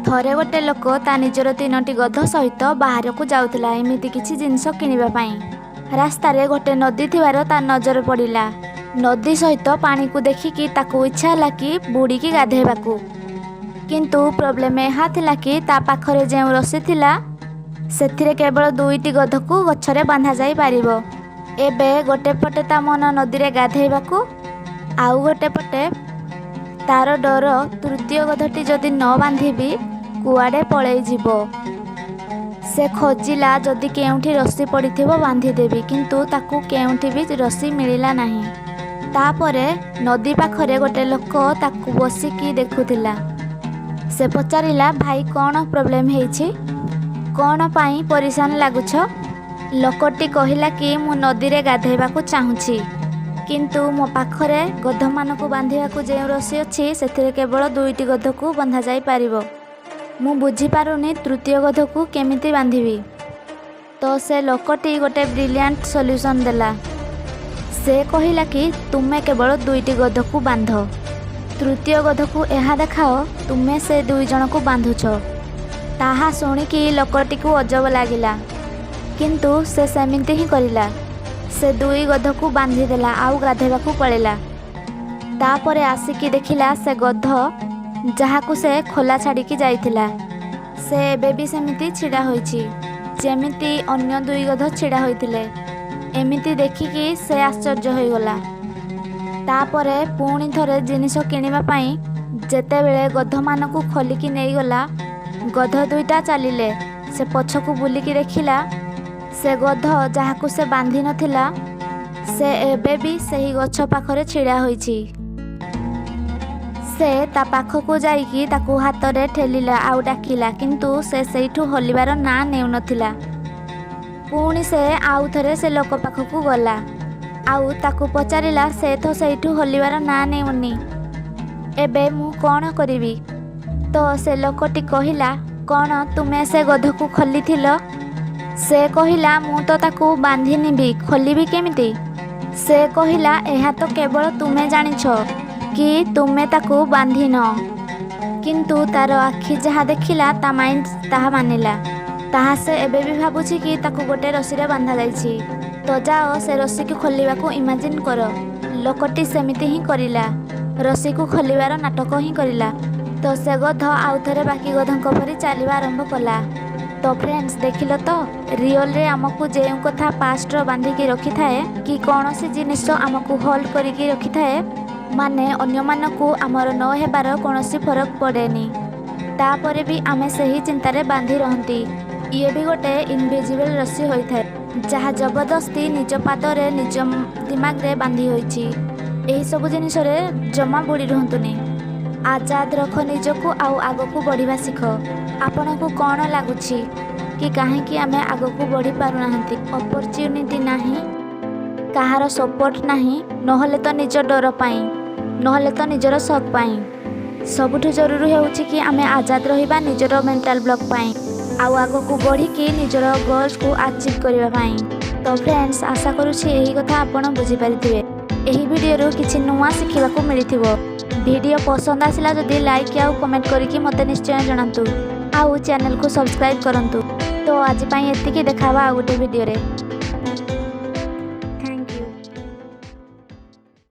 थरे गोटे लोक ता निजर 3टी गध सहित बाहर को जाउथिला एमिति किछि जिनिस किनिबा पई। रास्ता रे गोटे नदी थिवार ता नजर पड़िला। नदी सहित पानी को देखिकी ताकू इच्छा होला कि बुड़ी की गाधेबाकू, किंतु प्रोब्लेम यह थिला कि ता पाखरे जे रस्सी थिला सेथिरे केवल 2टी गध को गछरे बांधा जाई पारिबो। एबे गोटे पटे ता मन नदी रे गाधेबाकू, आउ गोटे पटे तार डर तृतीय गधटी जदि न बांधिबी कुआडे पळेई जीवो। से खोजिला जदि केउठी रस्सी पड़िथिबो बांधिदेबी, किंतु ताकू केउठी भी रस्सी मिलिला नाही। तापरे नदी पाखरे गोटे लोक ताकू बसिकी देखुथिला। से पचारिला, भाई कौन प्रोब्लेम हेछि, कौन पाई परेशान लागुछ। लोकटी कहिला कि मु नदी रे गाधेबाकू चाहुछि, किंतु मो पाखरे गध मानकू बांधिबाकू जे रस्सी अछि सेथिरे केवल 2टी गध को बंधा जाई पारिबो। मु बुझी पारुनी तृतीय गध को केमिति बांधिबी। तो से लोकटी गोटे ब्रिलियंट सॉल्यूशन देला। से कहिला कि तुमे केवल 2टी गध को बांध, तृतीय गध को एहा देखाओ तुमे से 2 जन को बांधुछ। ताहा शुणिकी लोकटी को अजब लागिला, किंतु से सेमिति ही करिला। से 2 गध को बांधी देला आउ गाधेबाकू पळेला। तापरे आसिकी देखिला से गध जहाकू से खोला छाड़िकी जाइथिला से एबे भी सेमिति छिड़ा होइछि जेमिति अन्य 2 गध छिड़ा होइथिले। एमिति देखिकी से आश्चर्य होइगला। तापरे पुणी थरे जिनिस किनिबा पई जेतेबेले गध मानकू खोलिकी नेइगला, गध 2टा चलिले। से पछकू बुलिकी देखिला से गध जहाकू से बांधी नथिला से एबे भी सही गछ पाखरे छिड़ा होइछि। से ता पाखकू जाइकी ताकू हाथ रे ठेलिला आउ डाकिला, किंतु से सेइठू हलिबार ना नेउ नथिला। पुणी से आउ थरे से लोक पाखकू गला आउ ताकू पचारिला, से तो सेइठू हलिबार ना नेउनी, एबे मु कोन करिबी। तो से लोकटी कहिला, कोन तुमे से गध को खोलिथिलो। से कहिला, मु तो ताकू बांधिनिबी, खोलिबी केमिति। से कहिला, एहा तो केवल तुमे जानिछ कि तुमे ताकू बांधिन, किंतु तार आखि जहा देखिला ता माइंड ताहा मानिला। ताहा से एबे भी भाबुछि कि ताकू गोटे रस्सी रे बांधा जाइछि। तो जाओ से रस्सी को खोलिबाकू इमेजिन करो। लोकटी सेमिति ही करिला, रस्सी को खोलिबार नाटक ही करिला। तो से गध आउ थरे बाकी गधंक परि चलिबा आरंभ कला। तो फ्रेंड्स देखिल तो रियल रे आमको जे कथा पास्ट रो बांधिकी रखी थाए कि कौन सी जिनिस आमको होल्ड करिकी रखी थाए, माने अन्य मानकू आमर न हेबार कौनसी फरक पड़ेनी। तापरे भी आमे सही चिंतारे बांधी रहंती। ये भी गोटे इनविजिबल रस्सी होई थाए जहा जबरदस्ती निज पादरे निज दिमाग रे बांधी होईची। एही सब जिनिस रे जमा बुड़ी रहंतुनी। आजाद रख निजको आउ आगको बढ़िबा सिख। आपनको कौन लगुछि कि कहीं आमे आगको बढ़ी पारु नाहंती। अपॉर्चुनिटी नाही, कहार सपोर्ट नाही, नहले तो निज डर पाई, नहले तो निजर शौक पाई। सबुठु जरूरी होउछि कि आमे आजाद रहिबा निजर मेंटल ब्लॉक पाई आउ आगको बढ़ी कि निजर गोल्स को अचीव करबा पाई। तो फ्रेंड्स आशा करूछि एही कथा आपण बुझी पारिथिबे। एही वीडियो रो किछि नुवा सिखिबाकू मिलिथिबो। वीडियो पसंद आसिला जदि लाइक या कमेंट करिकि मते निश्चय जणांतु, आउ चैनल को सब्सक्राइब करंतु। तो आज पई एतिकी देखाबा आ गोटे वीडियो रे।